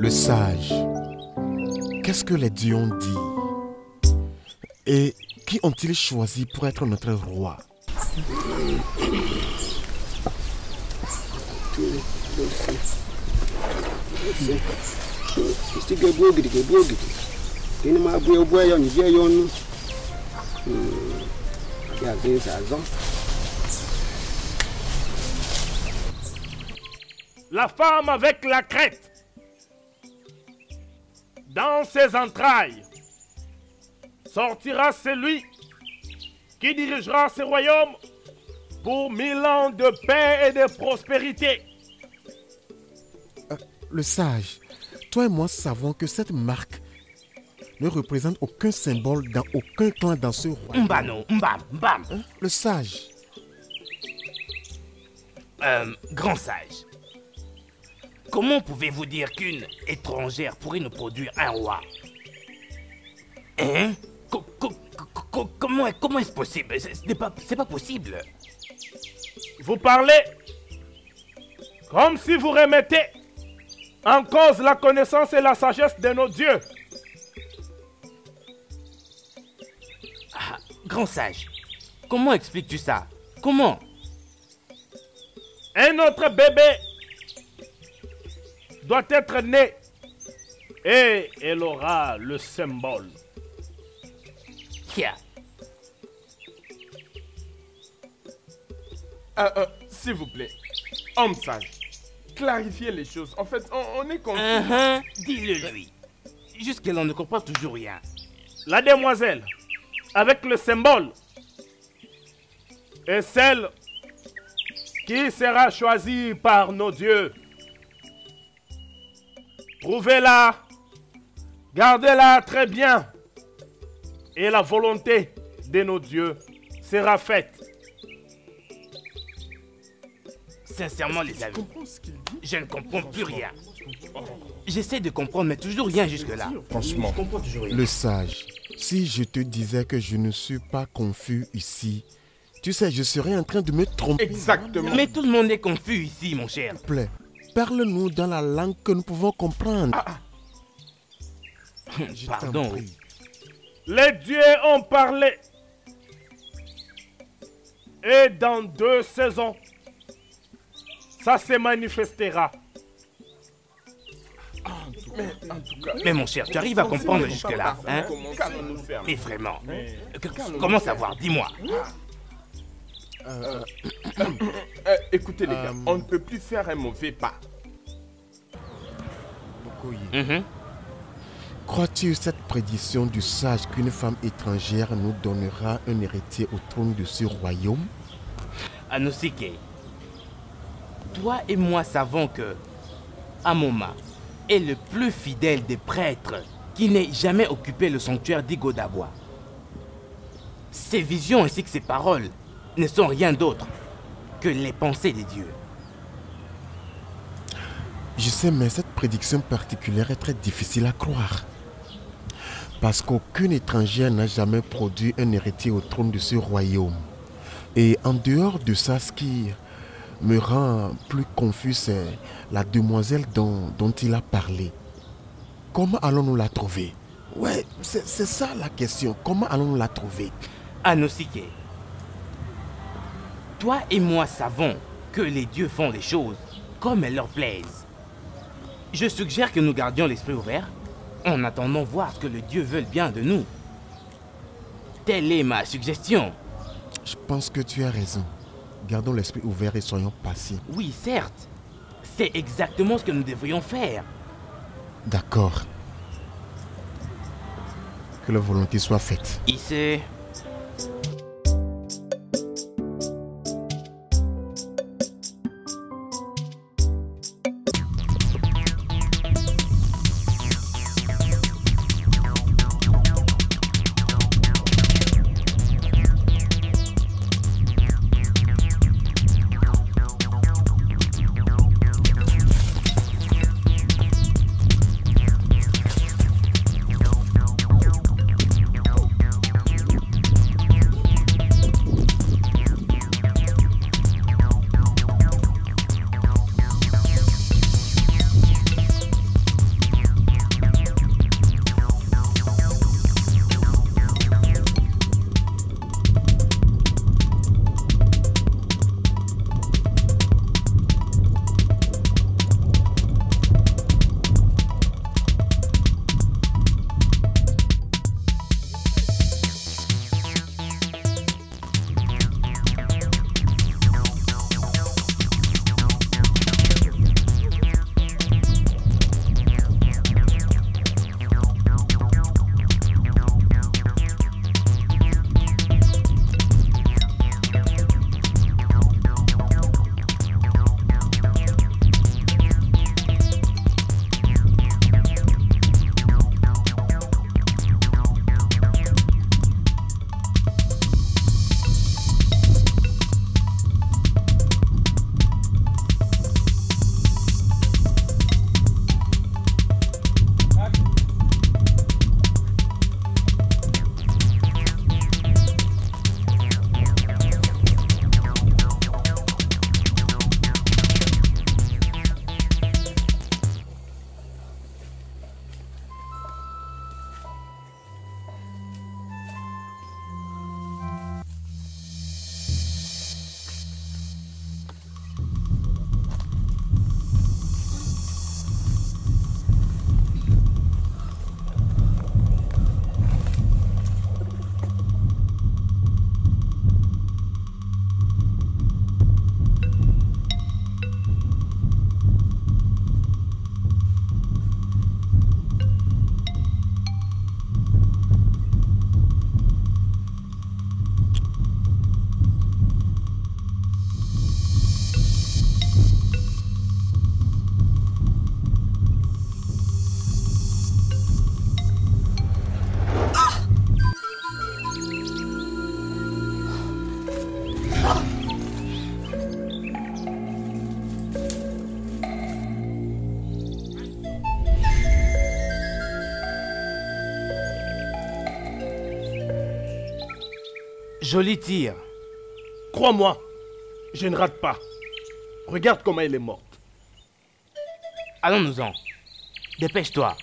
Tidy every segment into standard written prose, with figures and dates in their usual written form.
Le sage. Qu'est-ce que les dieux ont dit? Et qui ont-ils choisi pour être notre roi? La femme avec la crête. Dans ses entrailles sortira celui qui dirigera ce royaume pour 1000 ans de paix et de prospérité. Le sage, toi et moi savons que cette marque ne représente aucun symbole dans aucun clan dans ce royaume. Mbano, mbam, mbam. Le sage. Grand sage. Comment pouvez-vous dire qu'une étrangère pourrait nous produire un roi? Hein? Comment est-ce possible? C'est pas possible. Vous parlez comme si vous remettez en cause la connaissance et la sagesse de nos dieux. Ah, grand sage, comment expliques-tu ça? Comment? Un autre bébé doit être né et elle aura le symbole. Yeah. S'il vous plaît, homme sage, clarifiez les choses. En fait, on est confus. Dis-le lui. Jusqu'à là, on ne comprend toujours rien. La demoiselle avec le symbole est celle qui sera choisie par nos dieux. Trouvez-la, gardez-la très bien, et la volonté de nos dieux sera faite. Sincèrement, les amis, je ne comprends plus rien. J'essaie de comprendre, mais toujours rien jusque-là. Franchement, Le sage, si je te disais que je ne suis pas confus ici, tu sais, je serais en train de me tromper. exactement. Mais tout le monde est confus ici, mon cher. S'il te plaît, parle-nous dans la langue que nous pouvons comprendre. Je t'en Pardon. prie. Les dieux ont parlé. Et dans 2 saisons, ça se manifestera. Mais mon cher, tu arrives à comprendre jusque-là, hein? Qu'allons-nous faire? Mais vraiment, comment savoir? Dis-moi. Écoutez les gars, on ne peut plus faire un mauvais pas. Mhm. Crois-tu cette prédiction du sage qu'une femme étrangère nous donnera un héritier au trône de ce royaume? Anosike, toi et moi savons que Amoma est le plus fidèle des prêtres qui n'ait jamais occupé le sanctuaire d'Igodabois. Ses visions ainsi que ses paroles ne sont rien d'autre que les pensées des dieux. Je sais, mais cette prédiction particulière est très difficile à croire. Parce qu'aucune étrangère n'a jamais produit un héritier au trône de ce royaume. Et en dehors de ça, ce qui me rend plus confus, c'est la demoiselle dont il a parlé. Comment allons-nous la trouver? Ouais, c'est ça la question. Comment allons-nous la trouver? Anosike, toi et moi savons que les dieux font des choses comme elles leur plaisent. Je suggère que nous gardions l'esprit ouvert en attendant voir ce que les dieux veulent bien de nous. Telle est ma suggestion. Je pense que tu as raison. Gardons l'esprit ouvert et soyons patients. Oui, certes. C'est exactement ce que nous devrions faire. D'accord. Que la volonté soit faite. Ici. Joli tir. Crois-moi, je ne rate pas. Regarde comment elle est morte. Allons-nous-en. Dépêche-toi.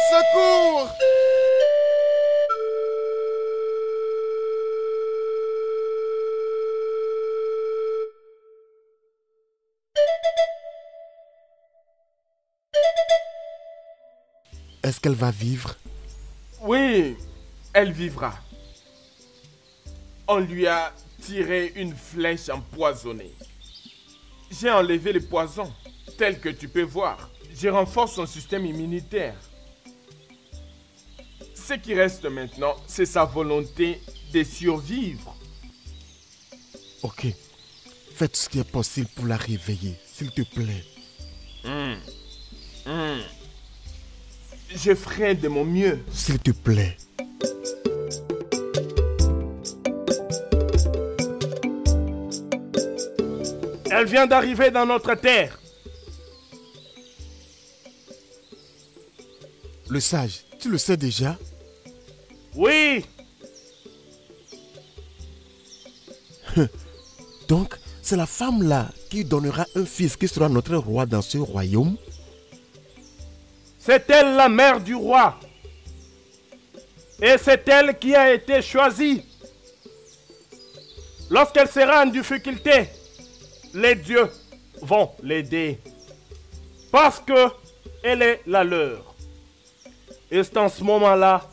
Secours! Est-ce qu'elle va vivre? Oui, elle vivra. On lui a tiré une flèche empoisonnée. J'ai enlevé le poison, tel que tu peux voir. Je renforce son système immunitaire. Ce qui reste maintenant, c'est sa volonté de survivre. Ok. Faites ce qui est possible pour la réveiller, s'il te plaît. Je ferai de mon mieux. S'il te plaît. Elle vient d'arriver dans notre terre. Le sage, tu le sais déjà? Oui, Donc, c'est la femme-là qui donnera un fils qui sera notre roi dans ce royaume? c'est elle la mère du roi. Et c'est elle qui a été choisie. Lorsqu'elle sera en difficulté, les dieux vont l'aider. Parce que elle est la leur. Et c'est en ce moment-là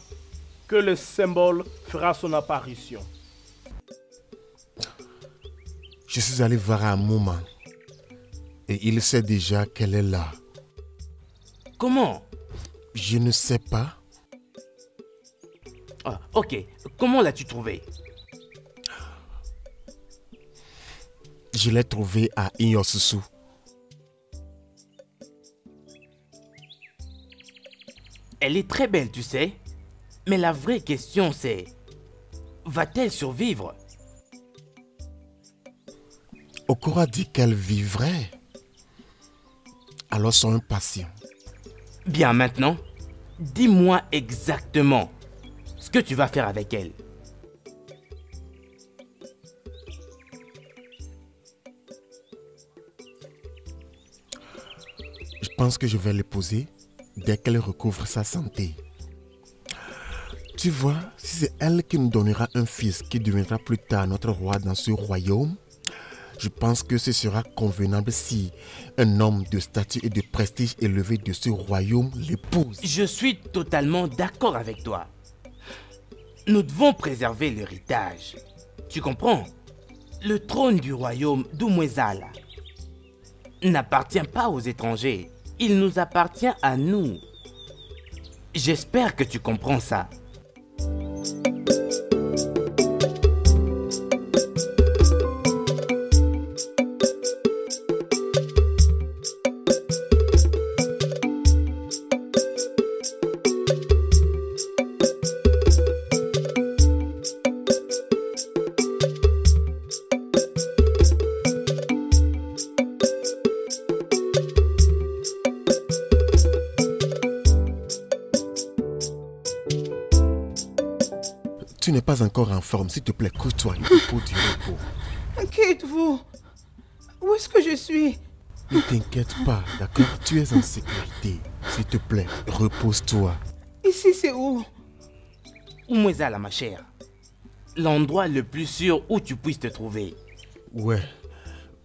que le symbole fera son apparition. Je suis allé voir un moment. Et il sait déjà qu'elle est là. Comment? Je ne sais pas. Ah, ok. Comment l'as-tu trouvé? Je l'ai trouvée à Inyosusu. Elle est très belle, tu sais. Mais la vraie question c'est... Va-t-elle survivre? Okura dit qu'elle vivrait. Alors sois impatient. Bien maintenant, dis-moi exactement ce que tu vas faire avec elle. Je pense que je vais l'épouser dès qu'elle recouvre sa santé. Tu vois, si c'est elle qui nous donnera un fils qui deviendra plus tard notre roi dans ce royaume, Je pense que ce sera convenable si un homme de statut et de prestige élevé de ce royaume l'épouse. Je suis totalement d'accord avec toi. Nous devons préserver l'héritage. Tu comprends? Le trône du royaume d'Umwezala n'appartient pas aux étrangers. Il nous appartient à nous. J'espère que tu comprends ça. Tu n'es pas encore en forme, s'il te plaît, couche-toi, il te faut du repos. Qui êtes-vous? Où est-ce que je suis? Ne t'inquiète pas, d'accord? Tu es en sécurité. S'il te plaît, repose-toi. Ici, c'est où? Umwezala, ma chère. L'endroit le plus sûr où tu puisses te trouver. Ouais,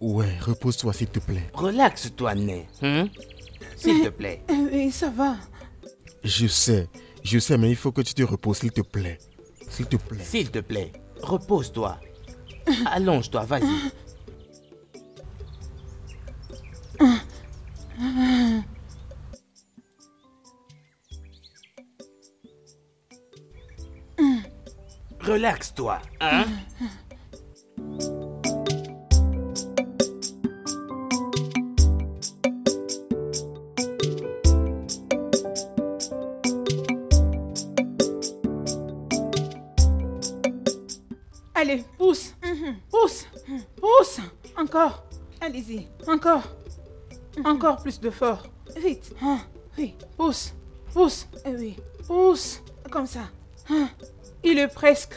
repose-toi, s'il te plaît. Relaxe-toi, Né. S'il te plaît. Oui, ça va. Je sais, mais il faut que tu te reposes, s'il te plaît. S'il te plaît. S'il te plaît, repose-toi. Allonge-toi, vas-y. Relaxe-toi, hein? Allez, pousse. Pousse. Pousse. Encore. Allez-y. Encore. Encore plus de fort. Vite. Oui. Pousse. Pousse. Oui. Pousse. Comme ça. Il est presque.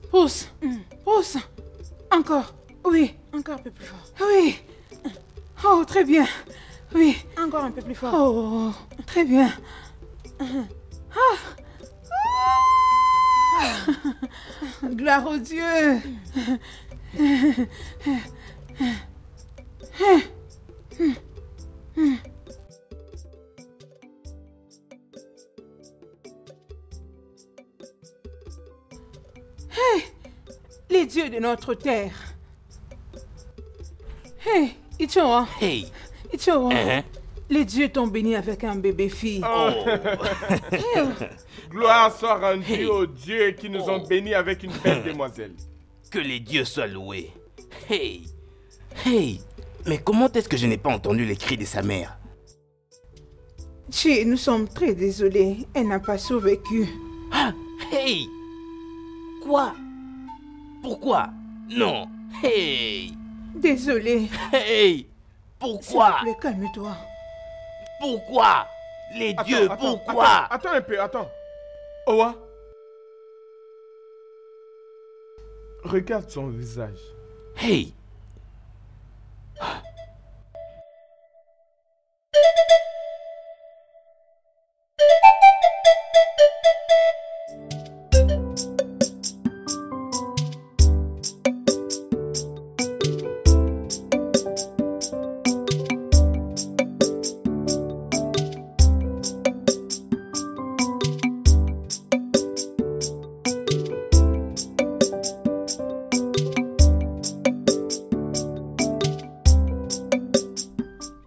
Pousse. Pousse. Encore. Oui. Encore un peu plus fort. Oui. Oh, très bien. Oui. Encore un peu plus fort. Oh, très bien. Gloire au Dieu. Les dieux de notre terre. Ichoa. Hey! Ichoa. Hein? Les dieux t'ont béni avec un bébé fille. Gloire soit rendue Hey. aux dieux qui nous ont bénis avec une belle demoiselle. Que les dieux soient loués. Hey! Hey! Mais comment est-ce que je n'ai pas entendu les cris de sa mère? Chi, nous sommes très désolés. Elle n'a pas survécu. Ah! Hey! Quoi? Pourquoi? Non! Hey! Désolé. Hey! S'il Pourquoi? te plaît, calme-toi. Pourquoi? Les dieux, pourquoi? Attends un peu, attends. Owa. Regarde son visage. Hey!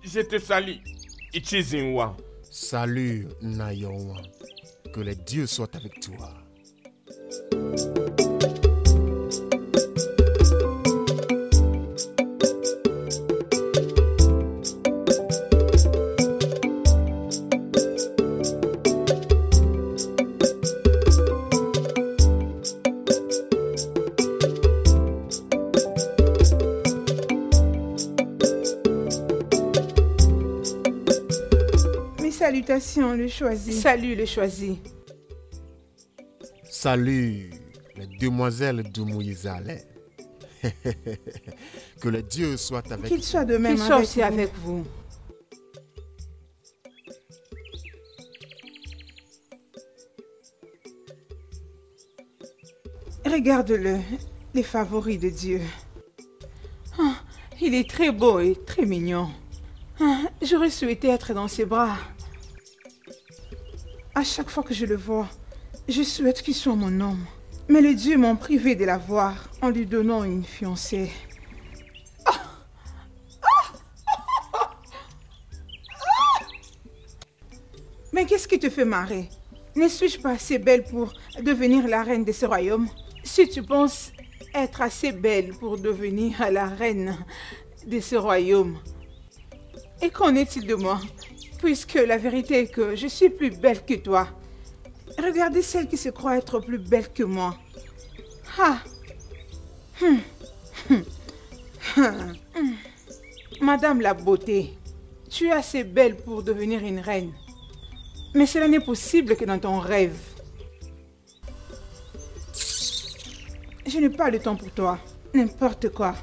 Je te salue, Ichizinwa. Salut, Nayowa. Que les dieux soient avec toi. Mes salutations, le choisi. Salut, le choisi. Salut, les demoiselles d'Umwezala. Que les dieux soient avec Qu'il toi. soit de même avec vous. Regarde-le, les favoris de Dieu. Il est très beau et très mignon. Ah, j'aurais souhaité être dans ses bras. À chaque fois que je le vois, je souhaite qu'il soit mon homme. Mais les dieux m'ont privé de la voir en lui donnant une fiancée. Mais qu'est-ce qui te fait marrer? Ne suis-je pas assez belle pour devenir la reine de ce royaume? Si tu penses être assez belle pour devenir la reine de ce royaume, et qu'en est-il de moi? Puisque la vérité est que je suis plus belle que toi. Regardez celle qui se croit être plus belle que moi. Ah. Madame la beauté, tu es assez belle pour devenir une reine. Mais cela n'est possible que dans ton rêve. Je n'ai pas le temps pour toi. N'importe quoi.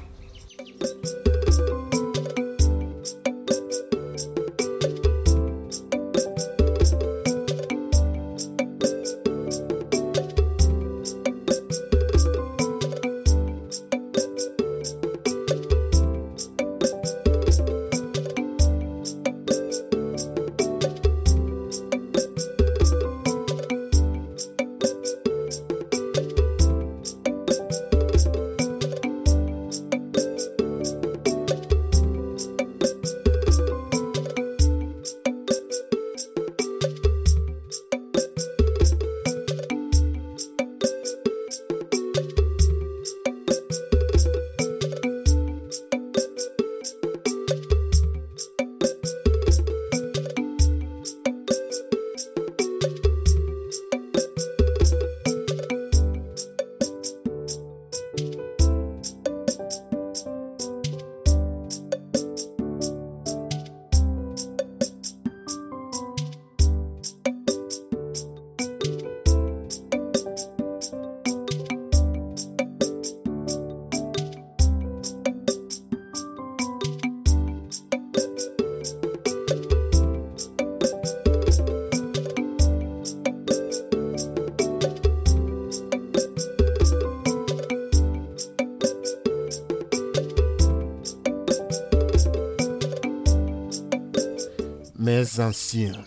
Mes anciens,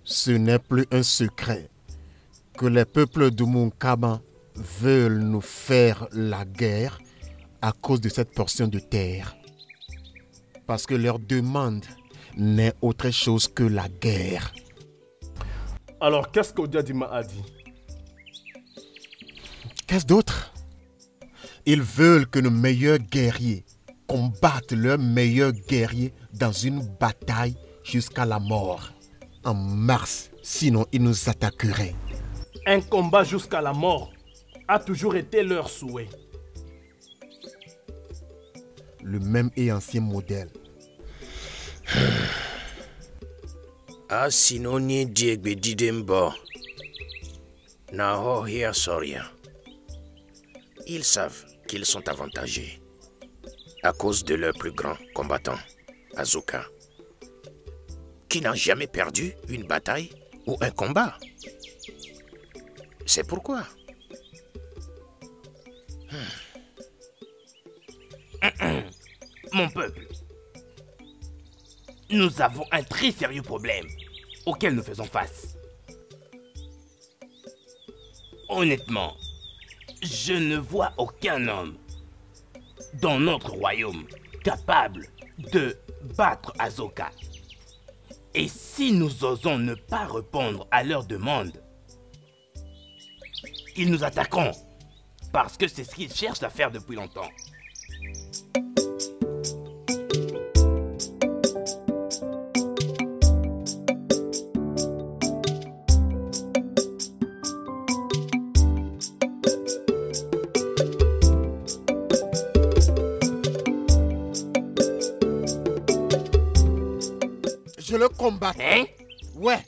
ce n'est plus un secret que les peuples de Munkaba veulent nous faire la guerre à cause de cette portion de terre. Parce que leur demande n'est autre chose que la guerre. Alors, qu'est-ce qu'Odiadima a dit? Qu'est-ce d'autre? Ils veulent que nos meilleurs guerriers combattent leurs meilleurs guerriers dans une bataille jusqu'à la mort. En mars, sinon ils nous attaqueraient. Un combat jusqu'à la mort a toujours été leur souhait. Le même et ancien modèle. Ah, sinon ni Diegbe Didembo. Naho Hia Soria. Ils savent qu'ils sont avantagés à cause de leur plus grand combattant, Azuka, qui n'a jamais perdu une bataille ou un combat. C'est pourquoi. Mon peuple, nous avons un très sérieux problème auquel nous faisons face. Honnêtement, je ne vois aucun homme dans notre royaume capable de battre Azoka. Et si nous osons ne pas répondre à leurs demandes, ils nous attaqueront parce que c'est ce qu'ils cherchent à faire depuis longtemps. Je le combattrai. Hein? Ouais,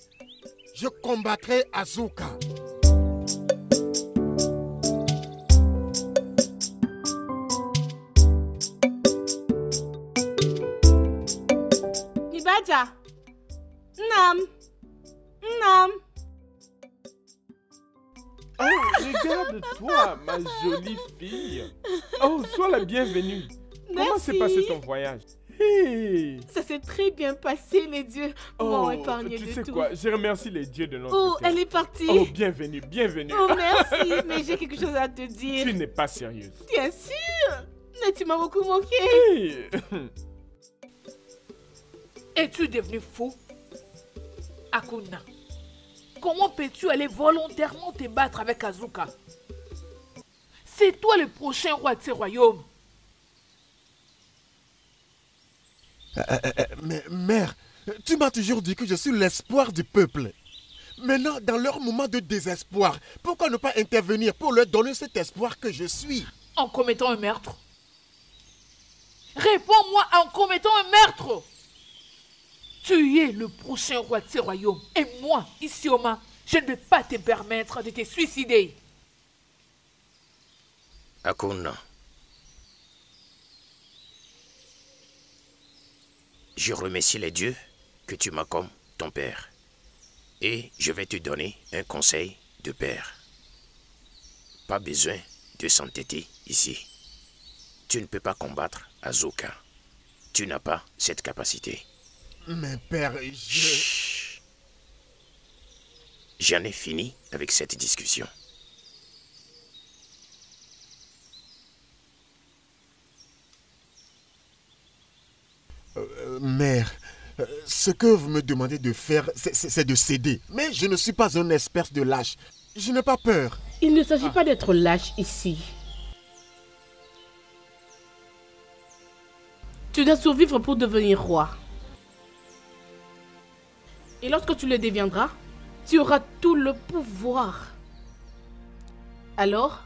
je combattrai Azuka. Ibaja. Nam. Nam. Oh, Regarde-toi, ma jolie fille. Oh, sois la bienvenue. Comment s'est passé ton voyage? Hey. Ça s'est très bien passé, les dieux m'ont Oh, épargné tu de sais tout. quoi? Je remercie les dieux de notre Oh, terre. elle est partie. Oh, bienvenue, bienvenue. Oh, merci, mais j'ai quelque chose à te dire. Tu n'es pas sérieuse. Bien sûr, mais tu m'as beaucoup manqué. Hey. Es-tu devenu fou? Akuna, comment peux-tu aller volontairement te battre avec Azuka? C'est toi le prochain roi de ce royaume. Mais mère, tu m'as toujours dit que je suis l'espoir du peuple. Maintenant, dans leur moment de désespoir, pourquoi ne pas intervenir pour leur donner cet espoir que je suis? En commettant un meurtre? Réponds-moi en commettant un meurtre! Tu es le prochain roi de ce royaume. Et moi, Isioma, je ne vais pas te permettre de te suicider. Akuna. Je remercie les dieux que tu m'as comme ton père. Et je vais te donner un conseil de père. Pas besoin de s'entêter ici. Tu ne peux pas combattre Azuka. Tu n'as pas cette capacité. Mais père, Chut. J'en ai fini avec cette discussion. Mère, ce que vous me demandez de faire, c'est de céder. Mais je ne suis pas un espèce de lâche. Je n'ai pas peur. Il ne s'agit pas d'être lâche ici. Tu dois survivre pour devenir roi. Et lorsque tu le deviendras, tu auras tout le pouvoir. Alors,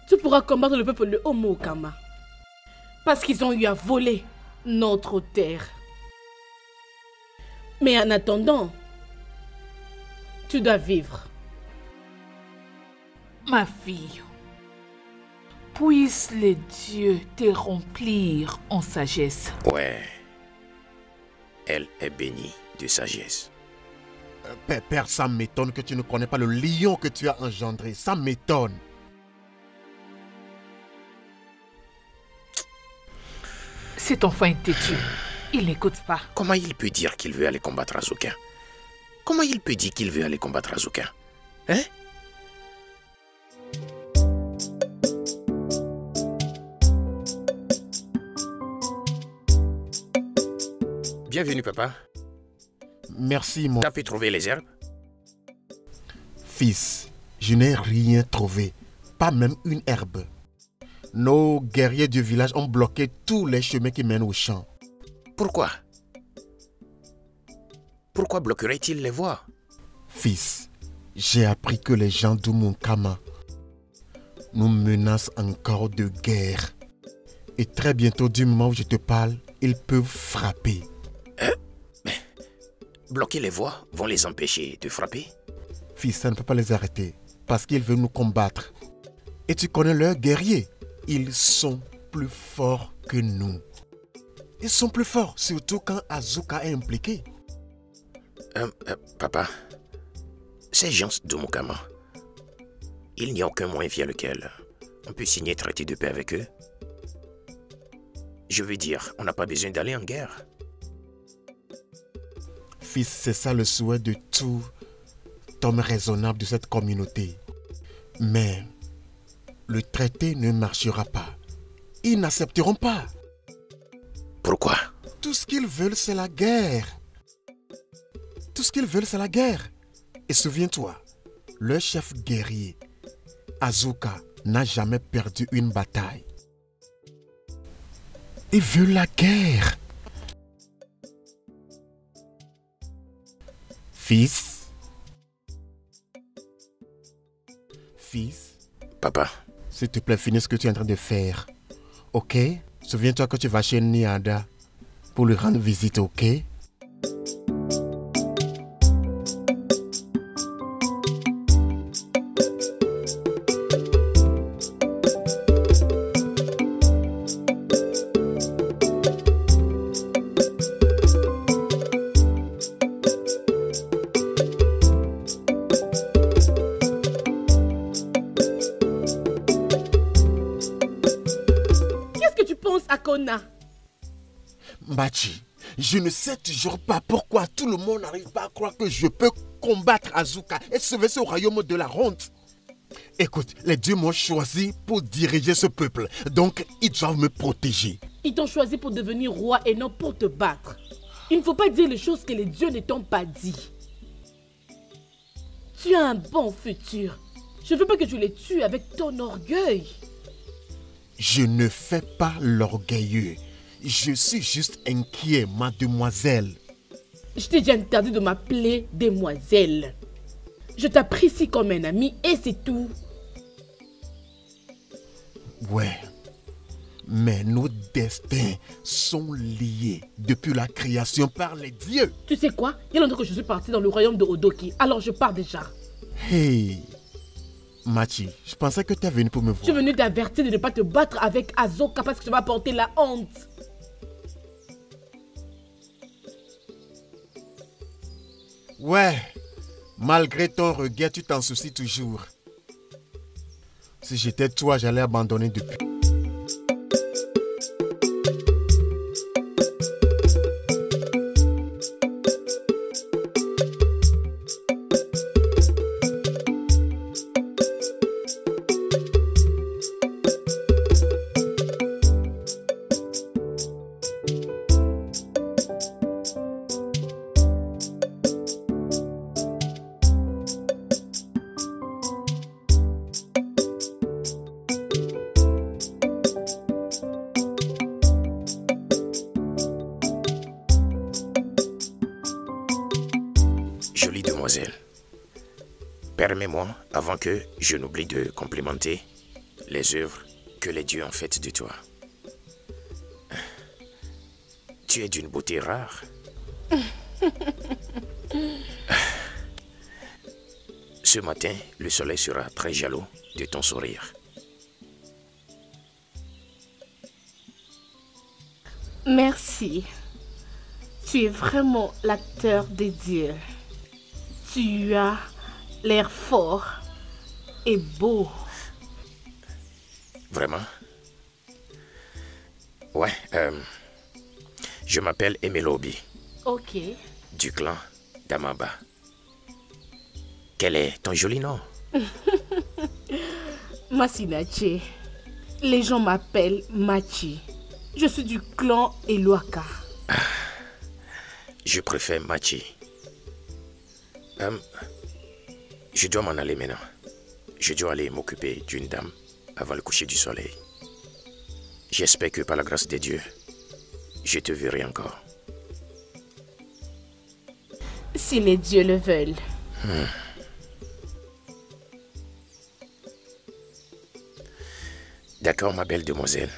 tu pourras combattre le peuple de Homo-Okama. Parce qu'ils ont eu à voler notre terre. Mais en attendant, tu dois vivre. Ma fille, puissent les dieux te remplir en sagesse. Ouais. Elle est bénie de sagesse. Père, ça m'étonne que tu ne connais pas le lion que tu as engendré. Ça m'étonne. Cet enfant est têtu. Il n'écoute pas. Comment il peut dire qu'il veut aller combattre Azuka? Comment il peut dire qu'il veut aller combattre Azuka? Hein? Bienvenue, papa. Merci, mon T'as pu trouver les herbes? fils. Je n'ai rien trouvé. Pas même une herbe. Nos guerriers du village ont bloqué tous les chemins qui mènent au champ. Pourquoi? Pourquoi bloquerait-il les voies? Fils, j'ai appris que les gens d'Umunkama nous menacent encore de guerre. Et très bientôt, du moment où je te parle, ils peuvent frapper. Bloquer les voies vont les empêcher de frapper? Fils, ça ne peut pas les arrêter parce qu'ils veulent nous combattre. Et tu connais leurs guerriers. Ils sont plus forts que nous. Ils sont plus forts, surtout quand Azuka est impliqué. Papa, ces gens d'Umukama, il n'y a aucun moyen via lequel on peut signer traité de paix avec eux. Je veux dire, on n'a pas besoin d'aller en guerre. Fils, c'est ça le souhait de tout homme raisonnable de cette communauté. Mais le traité ne marchera pas. Ils n'accepteront pas. Pourquoi? Tout ce qu'ils veulent, c'est la guerre. Tout ce qu'ils veulent, c'est la guerre. Et souviens-toi, leur chef guerrier, Azuka, n'a jamais perdu une bataille. Ils veulent la guerre. Fils. Fils. Papa. S'il te plaît, finis ce que tu es en train de faire. Ok? Souviens-toi que tu vas chez Niada pour lui rendre visite, ok? Akona. Machi, je ne sais toujours pas pourquoi tout le monde n'arrive pas à croire que je peux combattre Azuka et sauver ce royaume de la honte. Écoute, les dieux m'ont choisi pour diriger ce peuple, donc ils doivent me protéger. Ils t'ont choisi pour devenir roi et non pour te battre. Il ne faut pas dire les choses que les dieux ne t'ont pas dit. Tu as un bon futur. Je ne veux pas que tu les tues avec ton orgueil. Je ne fais pas l'orgueilleux. Je suis juste inquiet, mademoiselle. Je t'ai déjà interdit de m'appeler demoiselle. Je t'apprécie comme un ami et c'est tout. Ouais, mais nos destins sont liés depuis la création par les dieux. Tu sais quoi? Il y a longtemps que je suis partie dans le royaume de Odoki, alors je pars déjà. Hey, Machi, je pensais que tu es venu pour me voir. Je suis venu t'avertir de ne pas te battre avec Azoka parce que tu vas porter la honte. Ouais, malgré ton regret, tu t'en soucies toujours. Si j'étais toi, j'allais abandonner depuis. Jolie demoiselle, permets-moi, avant que je n'oublie de complimenter les œuvres que les dieux ont faites de toi. Tu es d'une beauté rare. Ce matin, le soleil sera très jaloux de ton sourire. Merci. Tu es vraiment l'acteur des dieux. Tu as l'air fort et beau. Vraiment? Ouais, je m'appelle Emelobi, Ok. du clan d'Amaba. Quel est ton joli nom? Masinache. Les gens m'appellent Machi. Je suis du clan Eluaka. Je préfère Machi. Je dois m'en aller maintenant. Je dois aller m'occuper d'une dame avant le coucher du soleil. J'espère que par la grâce de Dieu, je te verrai encore. Si les dieux le veulent. D'accord, ma belle demoiselle.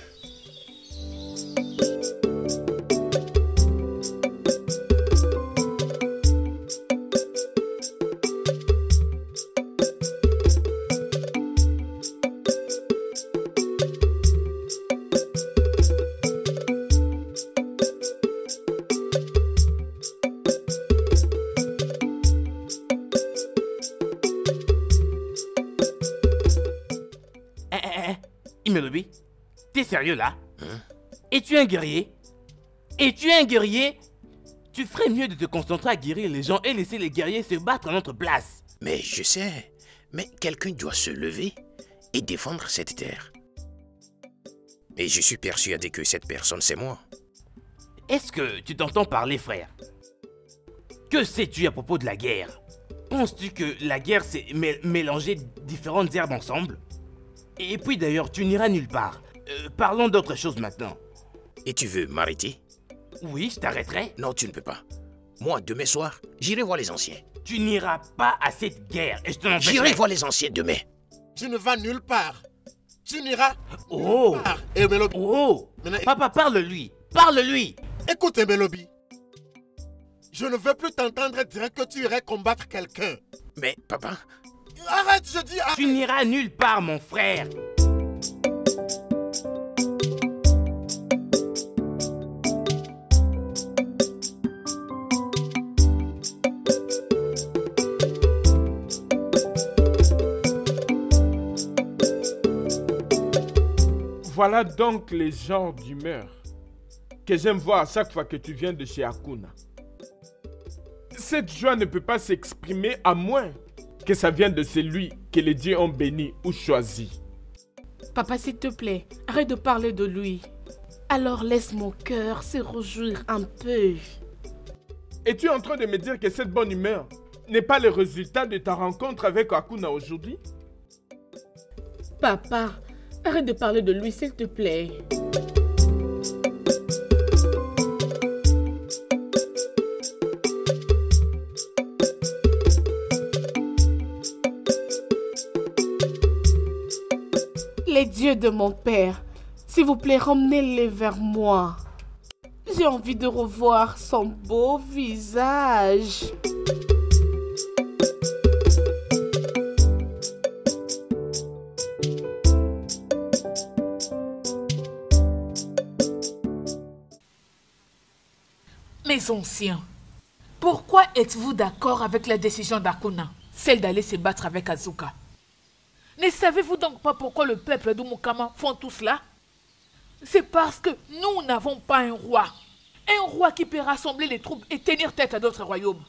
Imelobi, t'es sérieux là? Es-tu un guerrier? Es-tu un guerrier? Tu ferais mieux de te concentrer à guérir les gens et laisser les guerriers se battre à notre place. Mais je sais, mais quelqu'un doit se lever et défendre cette terre. Et je suis persuadé que cette personne, c'est moi. Est-ce que tu t'entends parler, frère? Que sais-tu à propos de la guerre? Penses-tu que la guerre, c'est mélanger différentes herbes ensemble? Et puis d'ailleurs, tu n'iras nulle part. Parlons d'autre chose maintenant. Et tu veux m'arrêter? Oui, je t'arrêterai. Non, tu ne peux pas. Moi, demain soir, j'irai voir les anciens. Tu n'iras pas à cette guerre et je te l'empêcherai. J'irai voir les anciens demain. Tu ne vas nulle part. Tu n'iras Oh! nulle part. Emelobi. Oh! Maintenant, Papa, parle-lui! Parle-lui! écoute, Emelobi. Je ne veux plus t'entendre dire que tu irais combattre quelqu'un. Mais, papa, Arrête, je dis arrête. Tu n'iras nulle part, mon frère! Voilà donc les genres d'humeur que j'aime voir à chaque fois que tu viens de chez Akuna. Cette joie ne peut pas s'exprimer à moins que ça vienne de celui que les dieux ont béni ou choisi. Papa, s'il te plaît, arrête de parler de lui. Alors laisse mon cœur se réjouir un peu. Et tu es en train de me dire que cette bonne humeur n'est pas le résultat de ta rencontre avec Akuna aujourd'hui? Papa, arrête de parler de lui, s'il te plaît. Les dieux de mon père, s'il vous plaît, ramenez-les vers moi. J'ai envie de revoir son beau visage. Mes anciens, pourquoi êtes-vous d'accord avec la décision d'Akuna, celle d'aller se battre avec Azuka? Ne savez-vous donc pas pourquoi le peuple d'Umukama font tout cela? C'est parce que nous n'avons pas un roi. Un roi qui peut rassembler les troupes et tenir tête à d'autres royaumes.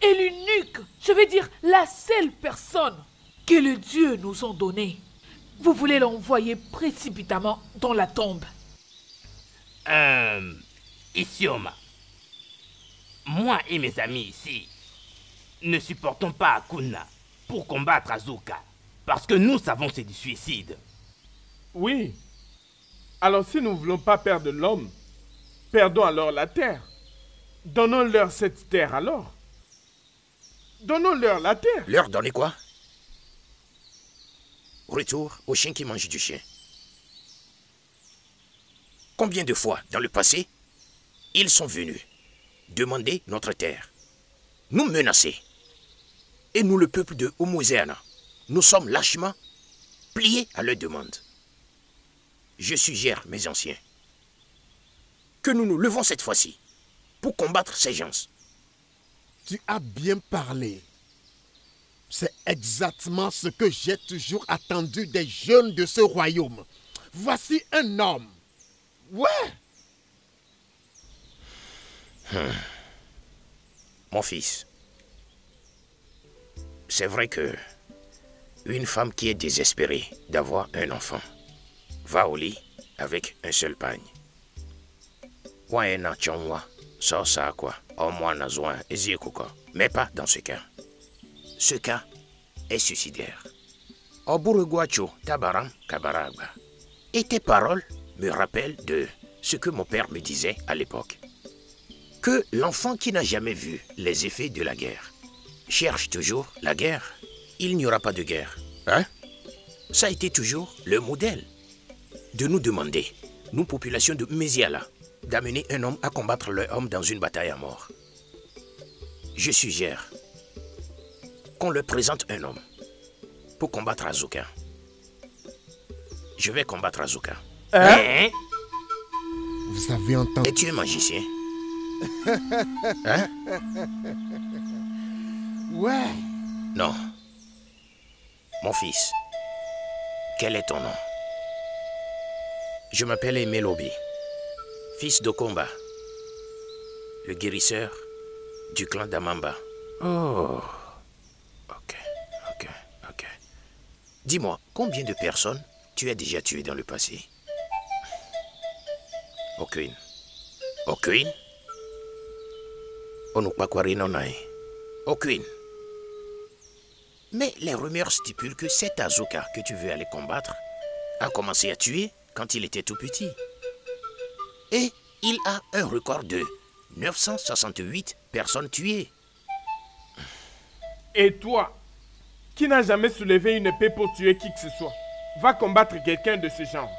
Et l'unique, je veux dire la seule personne que les dieux nous ont donnée, vous voulez l'envoyer précipitamment dans la tombe. Isioma, moi et mes amis ici ne supportons pas Akuna pour combattre Azuka. Parce que nous savons que c'est du suicide. Oui. Alors si nous ne voulons pas perdre l'homme, perdons alors la terre. Donnons-leur cette terre alors. Donnons-leur la terre. Leur donner quoi? Retour au chien qui mange du chien. Combien de fois dans le passé, ils sont venus demander notre terre, nous menacer. Et nous, le peuple de Umuzeana, nous sommes lâchement pliés à leur demande. Je suggère, mes anciens, que nous nous levons cette fois-ci pour combattre ces gens. Tu as bien parlé. C'est exactement ce que j'ai toujours attendu des jeunes de ce royaume. Voici un homme. Ouais. Mon fils, c'est vrai que une femme qui est désespérée d'avoir un enfant va au lit avec un seul pagne. Mais pas dans ce cas. Ce cas est suicidaire. Et tes paroles me rappellent de ce que mon père me disait à l'époque. Que l'enfant qui n'a jamais vu les effets de la guerre cherche toujours la guerre. Il n'y aura pas de guerre. Hein? Ça a été toujours le modèle de nous demander, nous population de Méziala, d'amener un homme à combattre l'homme dans une bataille à mort. Je suggère qu'on leur présente un homme pour combattre Azuka. Je vais combattre Azuka. Hein? Vous avez entendu? Et tu es magicien? Hein? Ouais. Non. Mon fils, quel est ton nom? Je m'appelle Emelobi, fils de Komba, le guérisseur du clan d'Amamba. Oh, ok. Dis-moi, combien de personnes tu as déjà tuées dans le passé? Aucune. Aucune? Aucune. Mais les rumeurs stipulent que cet Azuka que tu veux aller combattre a commencé à tuer quand il était tout petit. Et il a un record de 968 personnes tuées. Et toi, qui n'as jamais soulevé une épée pour tuer qui que ce soit, va combattre quelqu'un de ce genre.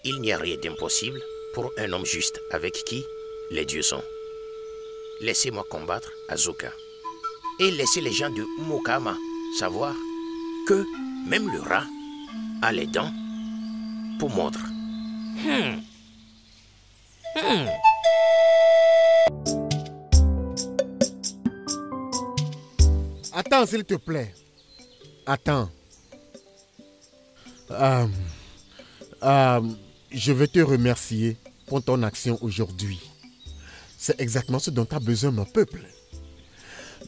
Il n'y a rien d'impossible pour un homme juste avec qui les dieux sont. Laissez-moi combattre Azuka. Et laissez les gens de Mukama savoir que même le rat a les dents pour mordre. Attends, s'il te plaît. Attends. Je vais te remercier pour ton action aujourd'hui. C'est exactement ce dont a besoin mon peuple.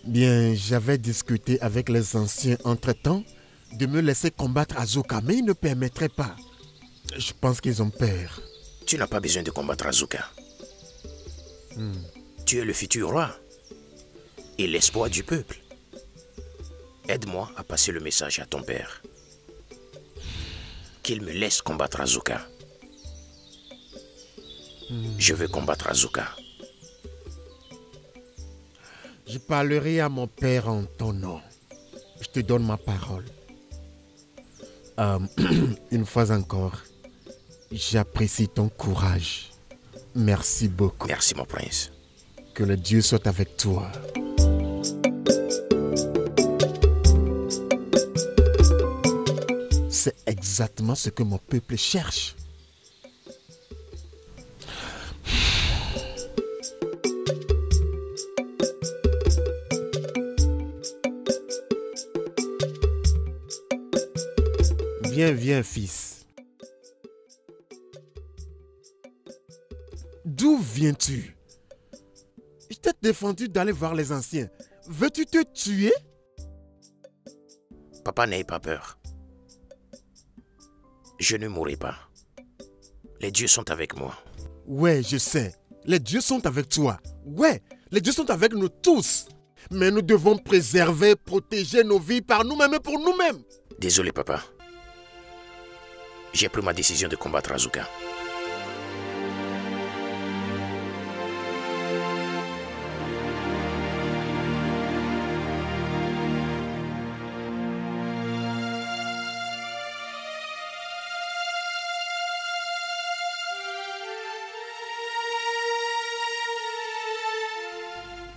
Bien, j'avais discuté avec les anciens entre-temps de me laisser combattre Azuka, mais ils ne permettraient pas. Je pense qu'ils ont peur. Tu n'as pas besoin de combattre Azuka. Tu es le futur roi et l'espoir du peuple. Aide-moi à passer le message à ton père. Qu'il me laisse combattre Azuka. Je veux combattre Azuka. Je parlerai à mon père en ton nom. Je te donne ma parole. Une fois encore, j'apprécie ton courage. Merci beaucoup. Merci mon prince. Que le Dieu soit avec toi. C'est exactement ce que mon peuple cherche. Viens, fils. D'où viens-tu? Je t'ai défendu d'aller voir les anciens. Veux-tu te tuer? Papa, n'aie pas peur. Je ne mourrai pas. Les dieux sont avec moi. Ouais, je sais. Les dieux sont avec toi. Ouais, les dieux sont avec nous tous. Mais nous devons préserver, protéger nos vies par nous-mêmes et pour nous-mêmes. Désolé, papa. J'ai pris ma décision de combattre Azuka.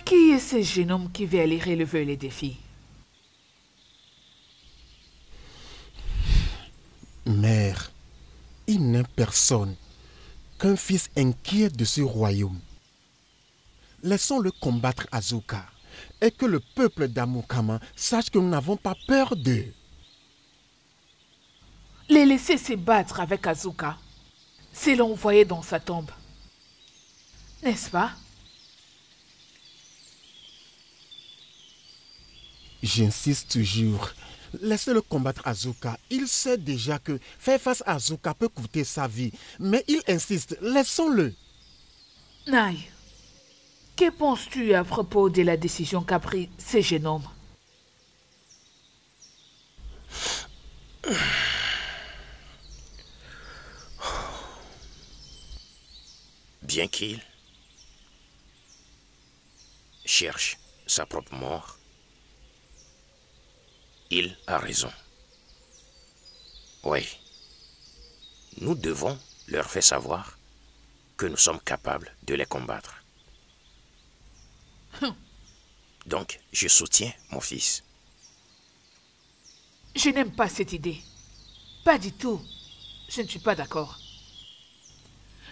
Qui est ce jeune homme qui veut aller relever les défis? Mère, il n'est personne qu'un fils inquiet de ce royaume. Laissons-le combattre Azuka et que le peuple d'Amukama sache que nous n'avons pas peur d'eux. Les laisser se battre avec Azuka, c'est l'envoyer dans sa tombe. N'est-ce pas? J'insiste toujours. Laissez-le combattre Azuka. Il sait déjà que faire face à Azuka peut coûter sa vie. Mais il insiste. Laissons-le. Nai, que penses-tu à propos de la décision qu'a pris ce jeune homme? Bien qu'il cherche sa propre mort, il a raison. Oui, nous devons leur faire savoir que nous sommes capables de les combattre. Donc, je soutiens mon fils. Je n'aime pas cette idée. Pas du tout. Je ne suis pas d'accord.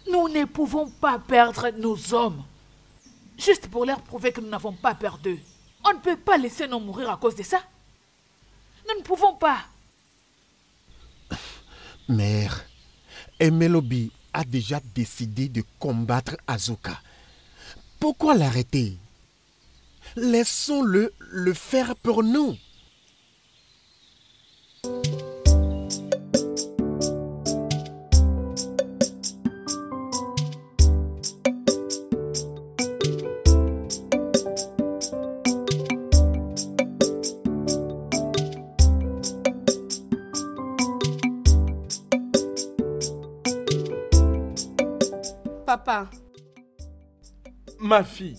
Nous ne pouvons pas perdre nos hommes. Juste pour leur prouver que nous n'avons pas peur d'eux. On ne peut pas laisser nous mourir à cause de ça. Nous ne pouvons pas. Mère, Emelobi a déjà décidé de combattre Azuka. Pourquoi l'arrêter? Laissons-le le faire pour nous. Papa. Ma fille,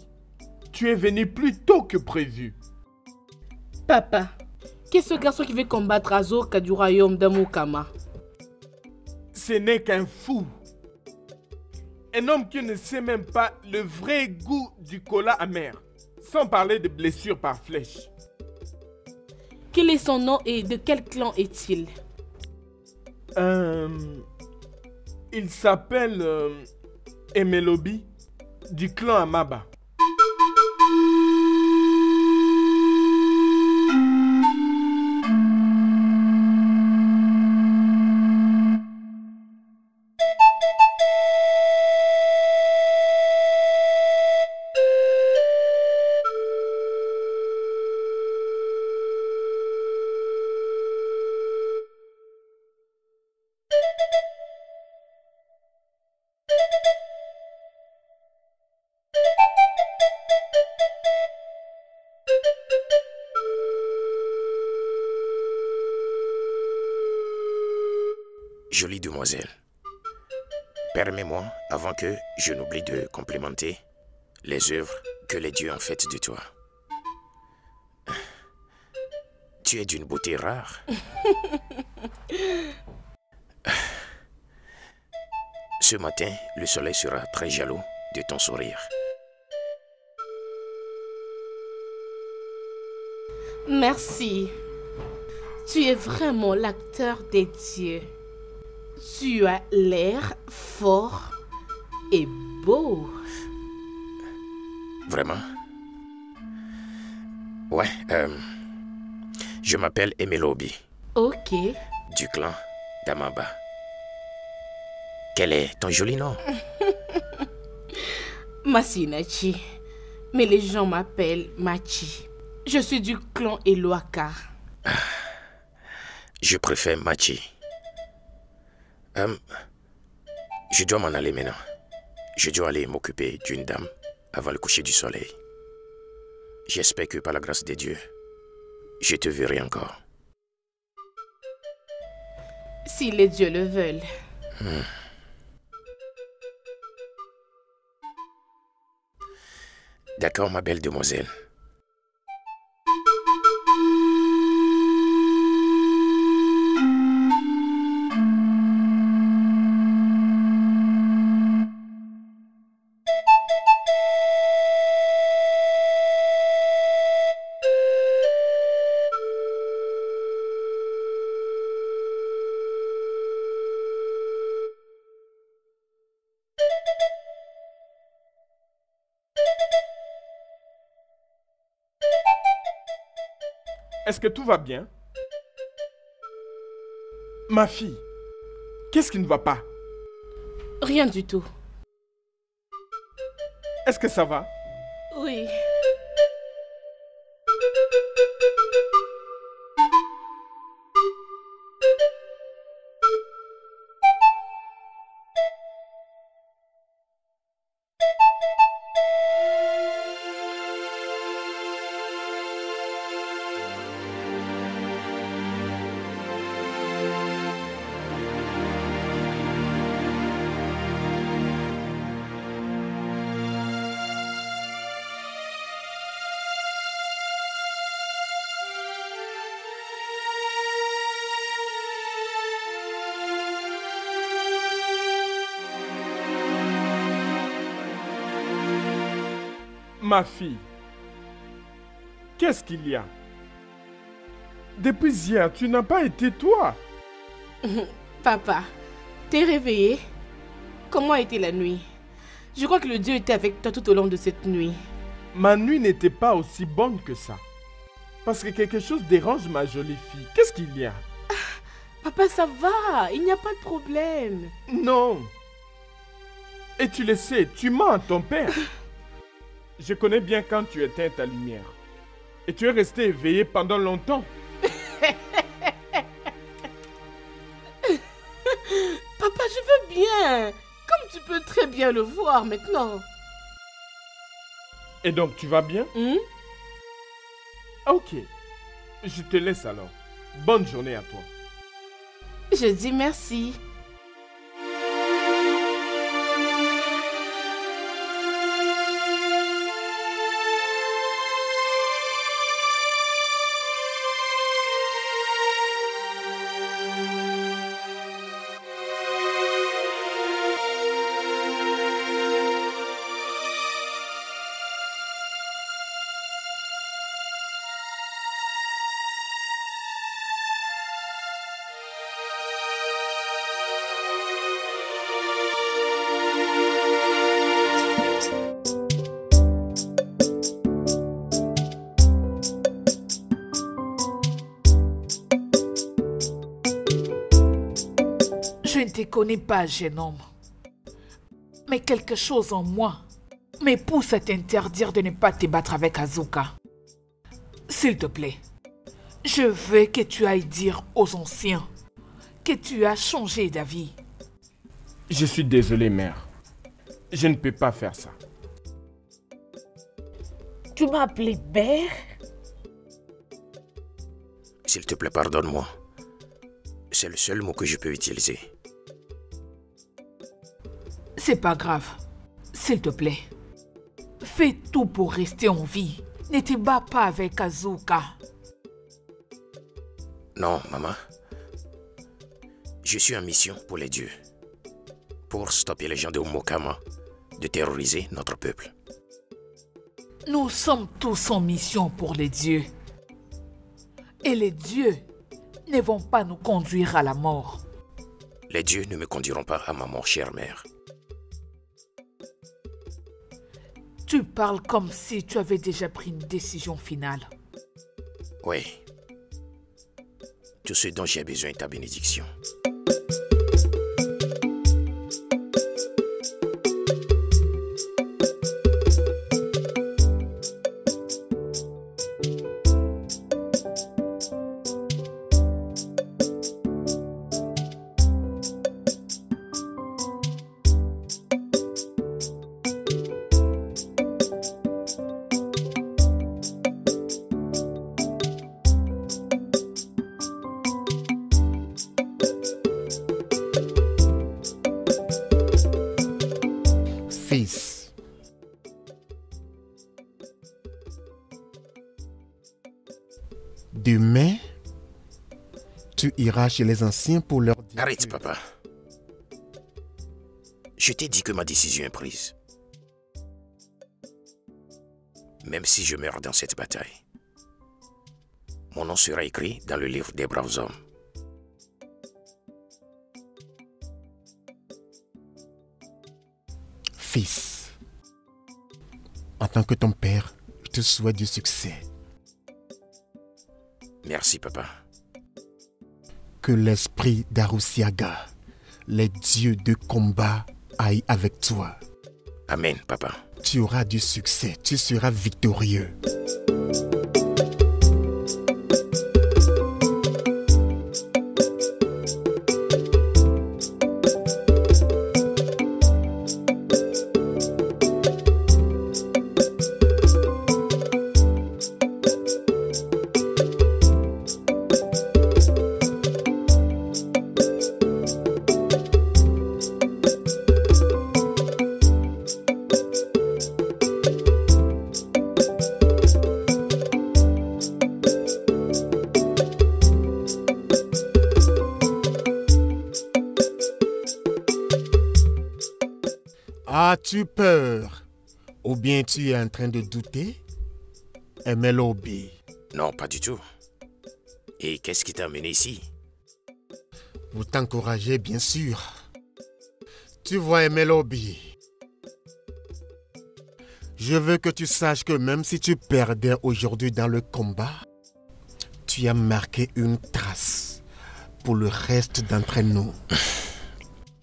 tu es venue plus tôt que prévu. Papa, qui est ce garçon qui veut combattre Azuka du royaume d'Amukama? Ce n'est qu'un fou. Un homme qui ne sait même pas le vrai goût du cola amer. Sans parler de blessures par flèche. Quel est son nom et de quel clan est-il? Il s'appelle Emelobi du clan Amaba. jolie demoiselle, permets-moi, avant que je n'oublie de complimenter les œuvres que les dieux ont faites de toi. Tu es d'une beauté rare. Ce matin, le soleil sera très jaloux de ton sourire. Merci. Tu es vraiment l'acteur des dieux. Tu as l'air fort et beau. Vraiment? Ouais, je m'appelle Emelobi, Ok. du clan d'Amaba. Quel est ton joli nom? Masinachi. Mais les gens m'appellent Machi. Je suis du clan Eloaka. Je préfère Machi. Je dois m'en aller maintenant. Je dois aller m'occuper d'une dame avant le coucher du soleil. J'espère que par la grâce de Dieu, je te verrai encore. Si les dieux le veulent. D'accord, ma belle demoiselle. Est-ce que tout va bien? Ma fille, qu'est-ce qui ne va pas? Rien du tout. Est-ce que ça va? Oui. Ma fille, qu'est-ce qu'il y a? Depuis hier, tu n'as pas été toi. Papa, t'es réveillé? Comment a été la nuit? Je crois que le Dieu était avec toi tout au long de cette nuit. Ma nuit n'était pas aussi bonne que ça. Parce que quelque chose dérange ma jolie fille. Qu'est-ce qu'il y a? Papa, ça va, il n'y a pas de problème. Non. Et tu le sais, tu mens à ton père. Je connais bien quand tu éteins ta lumière. Et tu es resté éveillé pendant longtemps. Papa, je veux bien. Comme tu peux très bien le voir maintenant. Et donc, tu vas bien? Ok. Je te laisse alors. Bonne journée à toi. Je dis merci. Je ne te connais pas, jeune homme. Mais quelque chose en moi me pousse à t'interdire de ne pas te battre avec Azuka. S'il te plaît, je veux que tu ailles dire aux anciens que tu as changé d'avis. Je suis désolé, mère. Je ne peux pas faire ça. Tu m'as appelé Père? S'il te plaît, pardonne-moi. C'est le seul mot que je peux utiliser. C'est pas grave. S'il te plaît, fais tout pour rester en vie. Ne te bats pas avec Azuka. Non, maman. Je suis en mission pour les dieux. Pour stopper les gens de Mokama de terroriser notre peuple. Nous sommes tous en mission pour les dieux. Et les dieux ne vont pas nous conduire à la mort. Les dieux ne me conduiront pas à ma mort, chère mère. Tu parles comme si tu avais déjà pris une décision finale. Oui. Tout ce dont j'ai besoin est ta bénédiction. Fils, demain, tu iras chez les anciens pour leur dire... Arrête, papa. Je t'ai dit que ma décision est prise. Même si je meurs dans cette bataille, mon nom sera écrit dans le livre des braves hommes. Fils, en tant que ton père, je te souhaite du succès. Merci, papa. Que l'esprit d'Arusiaga, les dieux de combat, aille avec toi. Amen, papa. Tu auras du succès, tu seras victorieux. As-tu peur? Ou bien tu es en train de douter? Emelobi. Non, pas du tout. Et qu'est-ce qui t'a amené ici? Pour t'encourager, bien sûr. Tu vois, Emelobi, je veux que tu saches que même si tu perdais aujourd'hui dans le combat, tu as marqué une trace pour le reste d'entre nous.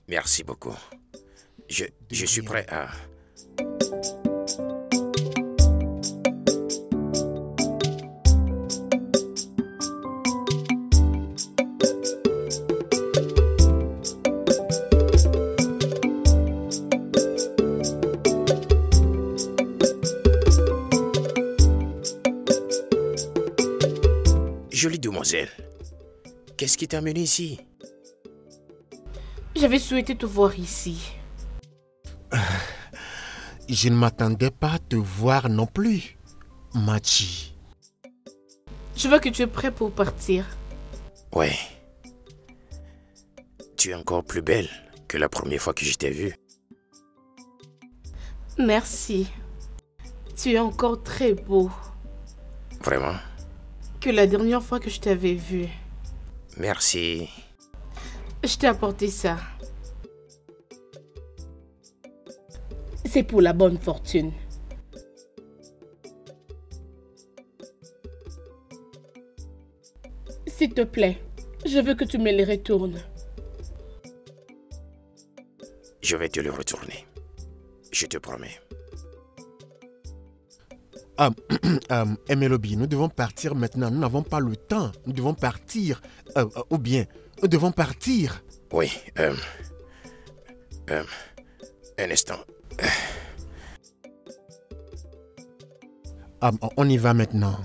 Merci beaucoup. Je suis prêt à... Jolie demoiselle, qu'est-ce qui t'a amené ici? J'avais souhaité te voir ici. Je ne m'attendais pas à te voir non plus, Machi. Je vois que tu es prêt pour partir. Ouais. Tu es encore plus belle que la première fois que je t'ai vue. Merci. Tu es encore très beau. Vraiment? Que la dernière fois que je t'avais vu. Merci. Je t'ai apporté ça. C'est pour la bonne fortune. S'il te plaît, je veux que tu me les retournes. Je vais te le retourner. Je te promets. Emelobi, nous devons partir maintenant. Nous n'avons pas le temps. Nous devons partir. Ou bien, nous devons partir. Oui. Un instant. On y va maintenant.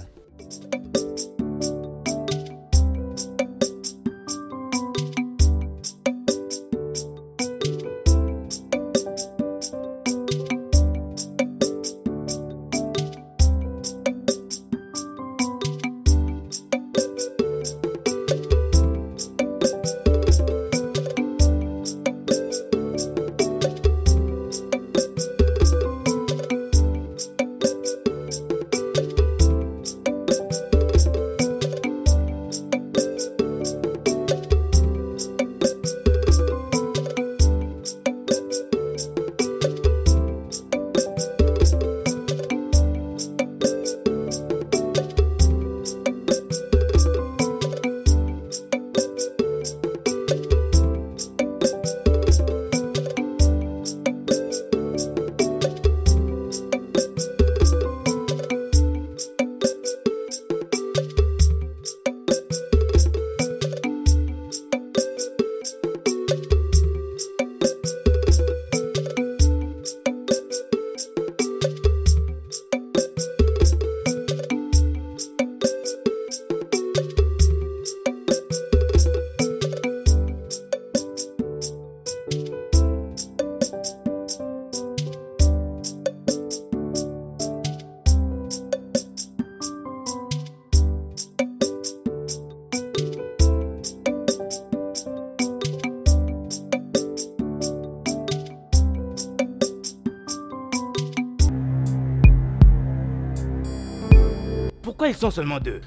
Pourquoi ils sont seulement 2?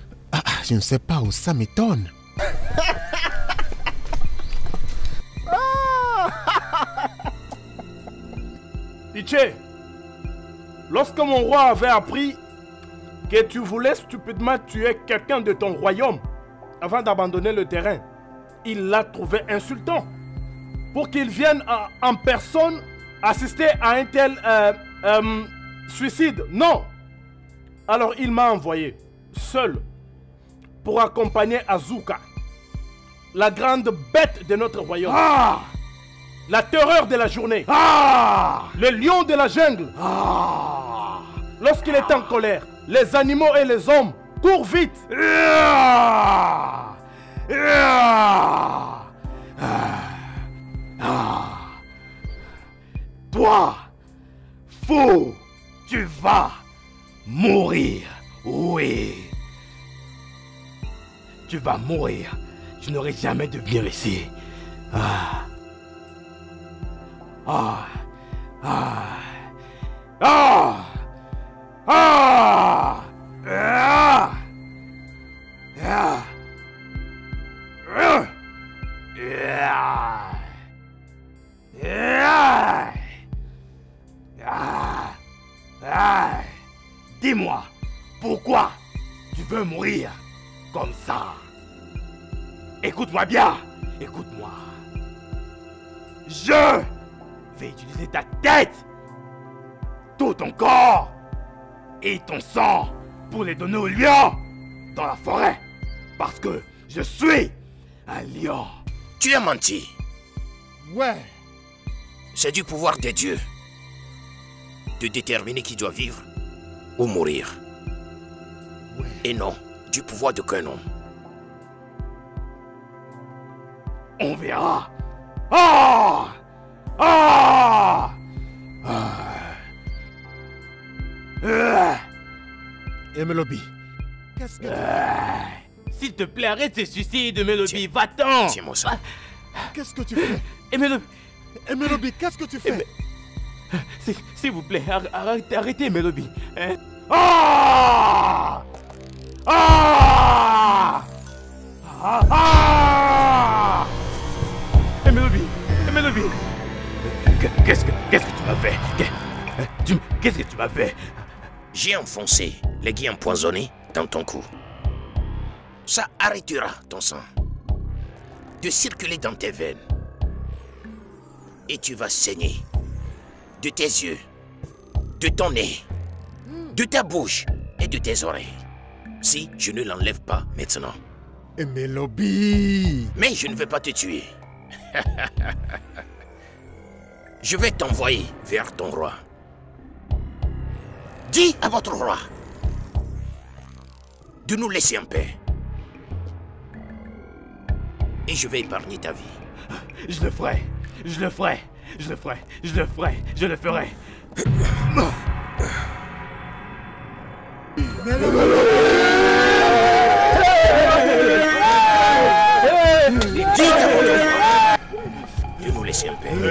Je ne sais pas où ça m'étonne. Iché, lorsque mon roi avait appris que tu voulais stupidement tuer quelqu'un de ton royaume avant d'abandonner le terrain, il l'a trouvé insultant. Pour qu'il vienne en personne assister à un tel suicide. Non. Alors il m'a envoyé seul pour accompagner Azouka, la grande bête de notre royaume. La terreur de la journée. Le lion de la jungle. Lorsqu'il est en colère, les animaux et les hommes courent vite. Toi, fou, tu vas mourir. Oui. Tu vas mourir. Je n'aurai jamais de venir ici. Dis-moi, pourquoi tu veux mourir comme ça? Écoute-moi bien, écoute-moi. Je vais utiliser ta tête, tout ton corps et ton sang pour les donner aux lions dans la forêt. Parce que je suis un lion. Tu as menti. Ouais. C'est du pouvoir des dieux de déterminer qui doit vivre ou mourir. Ouais. Et non du pouvoir d'aucun homme. On verra. Et Melobi, qu'est-ce que tu fais? S'il te plaît, arrête ces suicides, Melobi. Va-t'en. Tiens-moi ça. Qu'est-ce que tu fais? Et Melobi, Et Melobi, qu'est-ce que tu fais? s'il vous plaît, arrêtez, Melobi. Hein? Melobi. Qu'est-ce que tu m'as fait? Qu'est-ce que tu m'as fait? J'ai enfoncé l'aiguille empoisonnée dans ton cou. Ça arrêtera ton sang de circuler dans tes veines. Et tu vas saigner de tes yeux, de ton nez, de ta bouche et de tes oreilles. Si je ne l'enlève pas maintenant. Et Melobi. Mais je ne vais pas te tuer. Je vais t'envoyer vers ton roi. Dis à votre roi de nous laisser en paix. Et je vais épargner ta vie. Je le ferai. Dis à votre roi de nous laisser en paix.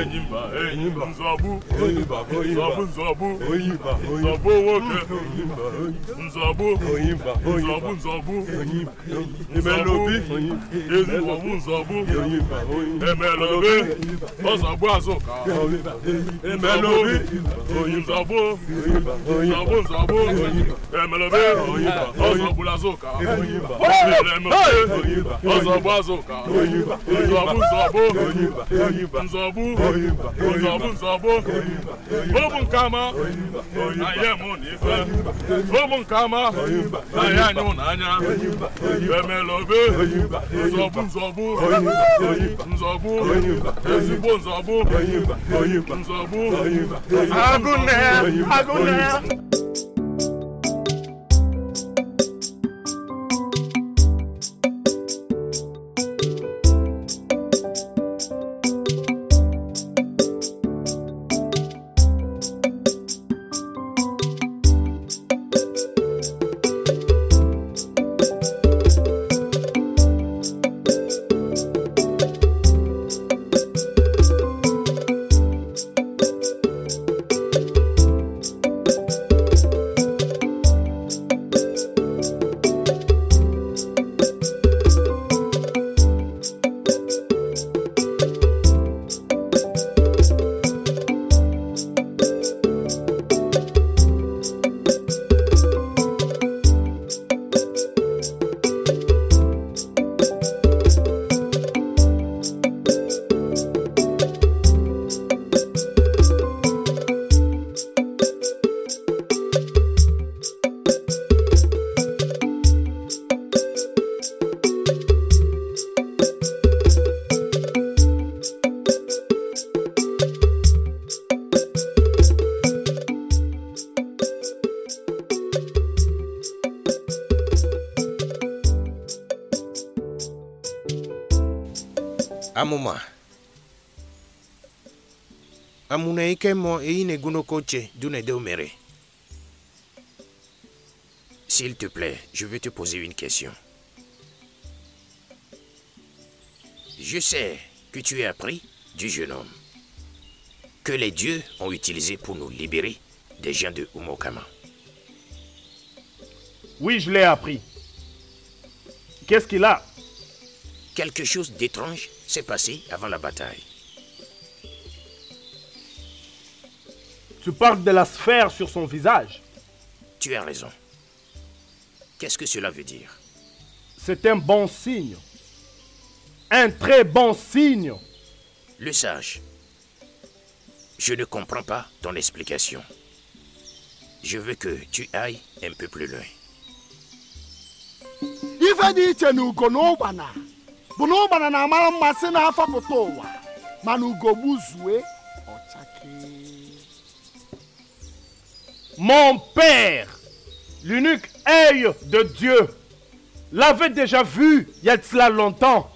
Amoma. Amuna ikemo e ine gunokoche dune deumere. S'il te plaît, je veux te poser une question. Je sais que tu as appris du jeune homme que les dieux ont utilisé pour nous libérer des gens de Umokama. Oui, je l'ai appris. Qu'est-ce qu'il a? Quelque chose d'étrange s'est passé avant la bataille. Tu parles de la sphère sur son visage. Tu as raison. Qu'est-ce que cela veut dire? C'est un bon signe. Un très bon signe. Le sage, je ne comprends pas ton explication. Je veux que tu ailles un peu plus loin. Ife dị iche na ugo na ụgbana bụ na ụgbana na-amara mmasị na-afapụta ụwa mana ugo gbuzue ọchake. Mon père, l'unique œil de Dieu, l'avait déjà vu il y a de cela longtemps.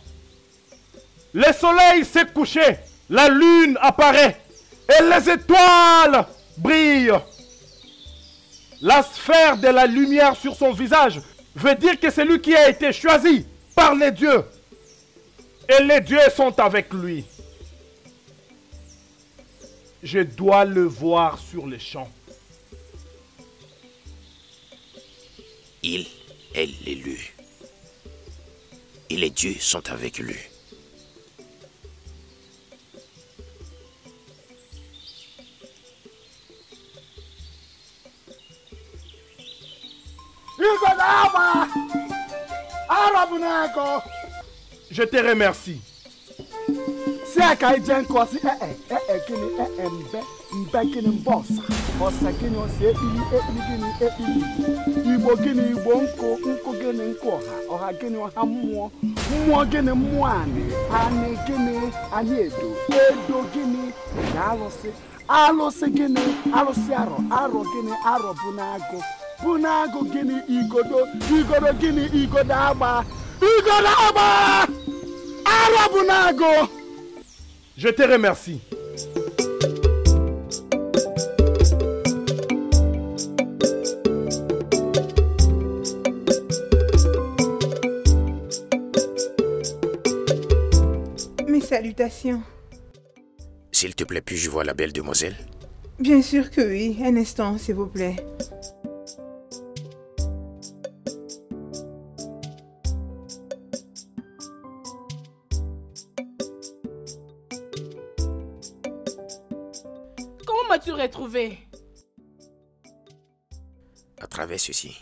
Le soleil s'est couché, la lune apparaît et les étoiles brillent. La sphère de la lumière sur son visage veut dire que c'est lui qui a été choisi par les dieux. Et les dieux sont avec lui. Je dois le voir sur les champs. Il est l'élu. Et les dieux sont avec lui. Je te remercie. Si aka ije nkọ si gịnị mbe gịnị mbọsa ọsa gịnị ọsa ekpili gịnị ekpili igbo gịnị igbo nkụ gịnị nkụ ọha gịnị ọha mmụọ gịnị mmụọ anị gịnị anyị edo gịnị alụsị gịnị alụsị arọ gịnị arọ bụ n'agụ gịnị igodo gịnị igodo agba arọ bụ n'agụ. Je te remercie. Mes salutations. S'il te plaît, puis-je voir la belle demoiselle? Bien sûr que oui. Un instant, s'il vous plaît. Comment m'as-tu retrouvé? À travers ceci.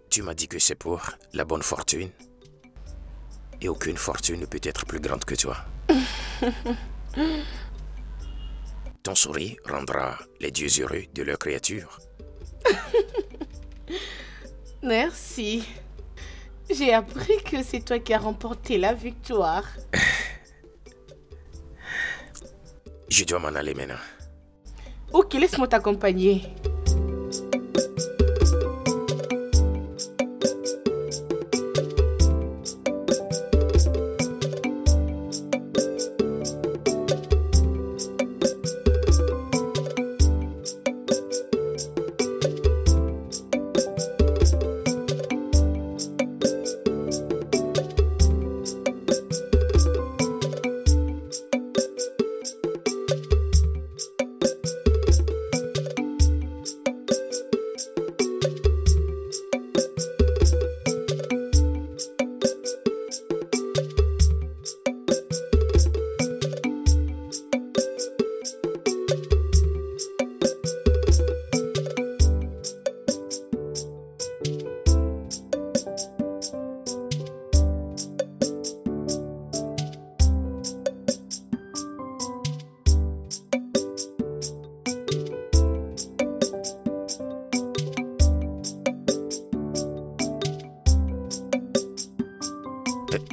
Tu m'as dit que c'est pour la bonne fortune. Et aucune fortune ne peut être plus grande que toi. Ton sourire rendra les dieux heureux de leur créature. Merci. J'ai appris que c'est toi qui as remporté la victoire. Je dois m'en aller maintenant. Ok, laisse-moi t'accompagner.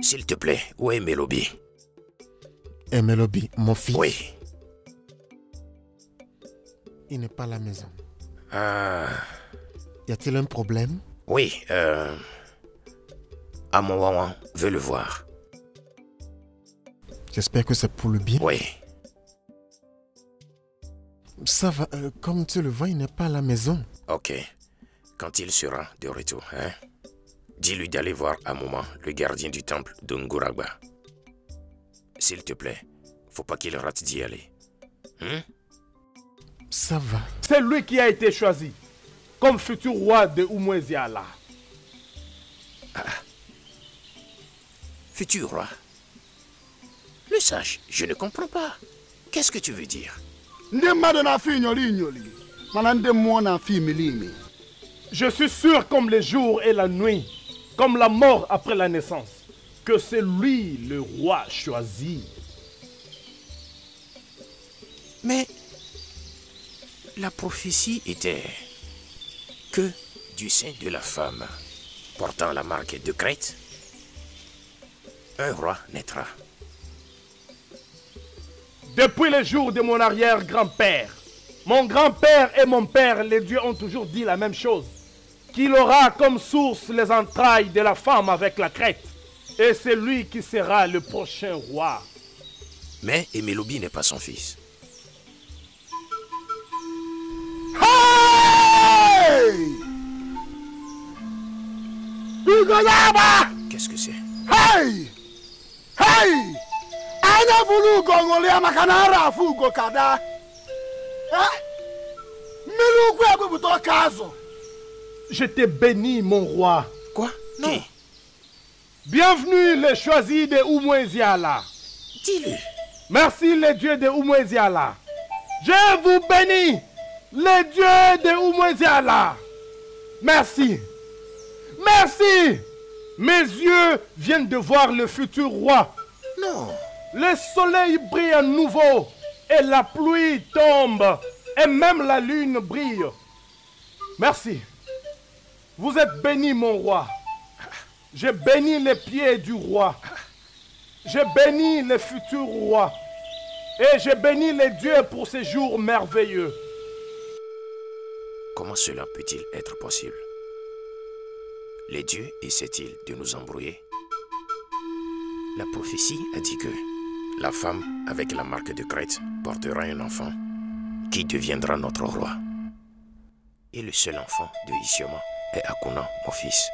S'il te plaît, où est Melobi? Et Melobi, mon fils? Oui. Il n'est pas à la maison. Ah. Y a-t-il un problème? Oui, Amowawan veut le voir. J'espère que c'est pour le bien. Oui. Ça va, comme tu le vois, il n'est pas à la maison. Ok. Quand il sera de retour, hein, dis-lui d'aller voir Amoma, le gardien du temple de Nguragba. S'il te plaît, faut pas qu'il rate d'y aller. Ça va. C'est lui qui a été choisi comme futur roi de Oumoueziala. Futur roi. Le sage, je ne comprends pas. Qu'est-ce que tu veux dire? Je suis sûr comme les jours et la nuit, comme la mort après la naissance, que c'est lui le roi choisi. Mais la prophétie était que du sein de la femme portant la marque de Crète, un roi naîtra. Depuis les jours de mon arrière-grand-père, mon grand-père et mon père, les dieux ont toujours dit la même chose. Qu'il aura comme source les entrailles de la femme avec la crête. Et c'est lui qui sera le prochain roi. Mais Emelobi n'est pas son fils. Hey! Qu'est-ce que c'est? Hey! Hey! Ana vulu gongolia makanara fugo kada. Milu kwa bubuto kazo. Je te bénis, mon roi. Quoi? Non. Qui? Bienvenue les choisis de Oumoueziala. Dis-le. Merci les dieux de Oumoueziala. Je vous bénis, les dieux de Oumoueziala. Merci. Merci. Mes yeux viennent de voir le futur roi. Non. Le soleil brille à nouveau et la pluie tombe et même la lune brille. Merci. Vous êtes béni, mon roi. Je bénis les pieds du roi. Je bénis le futur roi. Et je bénis les dieux pour ces jours merveilleux. Comment cela peut-il être possible? Les dieux essaient-ils de nous embrouiller? La prophétie a dit que la femme avec la marque de Crète portera un enfant qui deviendra notre roi. Et le seul enfant de Isioma est Akuna, mon fils.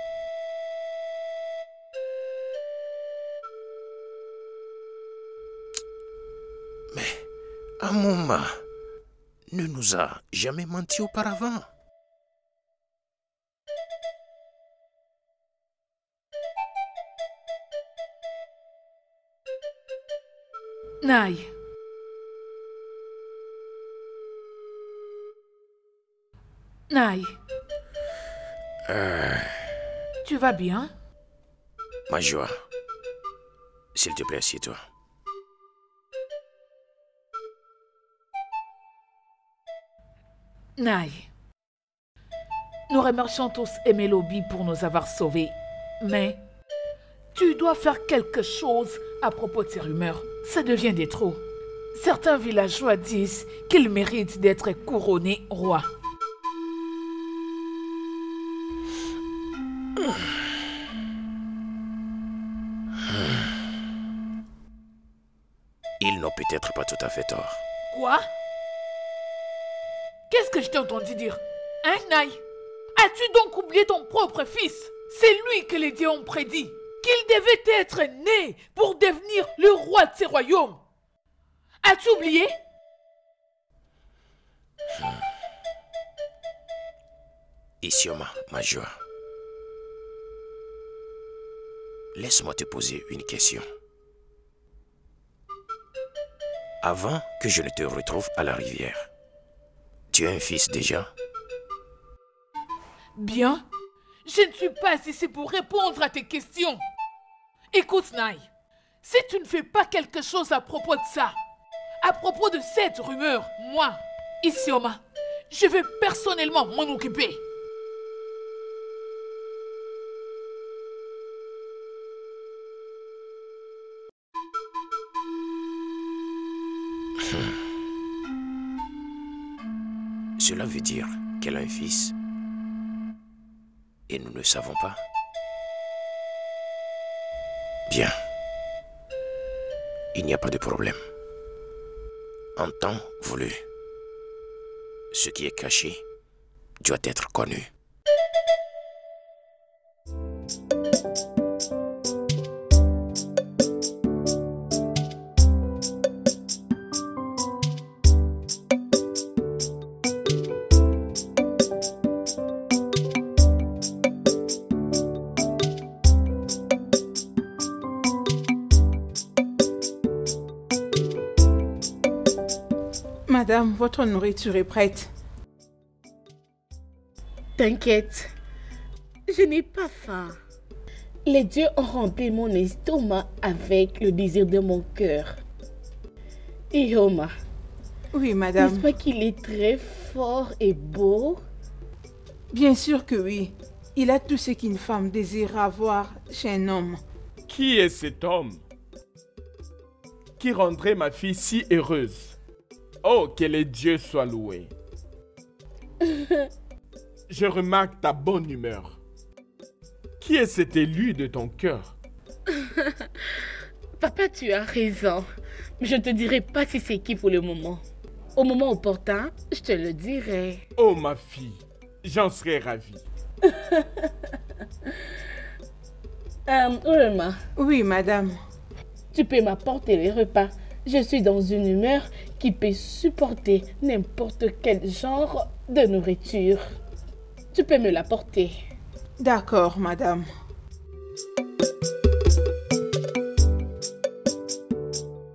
Mais Amoma ne nous a jamais menti auparavant. Naï. Naï. Tu vas bien? Ma joie. S'il te plaît, assieds-toi. Naï. Nous remercions tous Emelobi pour nous avoir sauvés. Mais tu dois faire quelque chose à propos de ces rumeurs. Ça devient des trop. Certains villageois disent qu'il mérite d'être couronné roi. Ils n'ont peut-être pas tout à fait tort. Quoi? Qu'est-ce que je t'ai entendu dire? Hein, Naï? As-tu donc oublié ton propre fils? C'est lui que les dieux ont prédit qu'il devait être né pour devenir le roi de ces royaumes. As-tu oublié? Isioma, ma joie. Laisse-moi te poser une question. Avant que je ne te retrouve à la rivière, tu as un fils déjà? Bien. Je ne suis pas ici pour répondre à tes questions. Écoute, Naï. Si tu ne fais pas quelque chose à propos de ça, à propos de cette rumeur, moi, Isioma, je vais personnellement m'en occuper. Cela veut dire qu'elle a un fils et nous ne savons pas. Bien. Il n'y a pas de problème. En temps voulu, ce qui est caché doit être connu. Madame, votre nourriture est prête. T'inquiète, je n'ai pas faim. Les dieux ont rempli mon estomac avec le désir de mon cœur. Ihoma, Oui, madame. n'est-ce pas qu'il est très fort et beau? Bien sûr que oui. Il a tout ce qu'une femme désire avoir chez un homme. Qui est cet homme qui rendrait ma fille si heureuse? Oh, que les dieux soient loués. Je remarque ta bonne humeur. Qui est cet élu de ton cœur? Papa, tu as raison. Je ne te dirai pas si c'est qui pour le moment. Au moment opportun, je te le dirai. Oh, ma fille, j'en serais ravi. Irma, Oui, madame. tu peux m'apporter les repas. Je suis dans une humeur qui peut supporter n'importe quel genre de nourriture. Tu peux me l'apporter. D'accord, madame.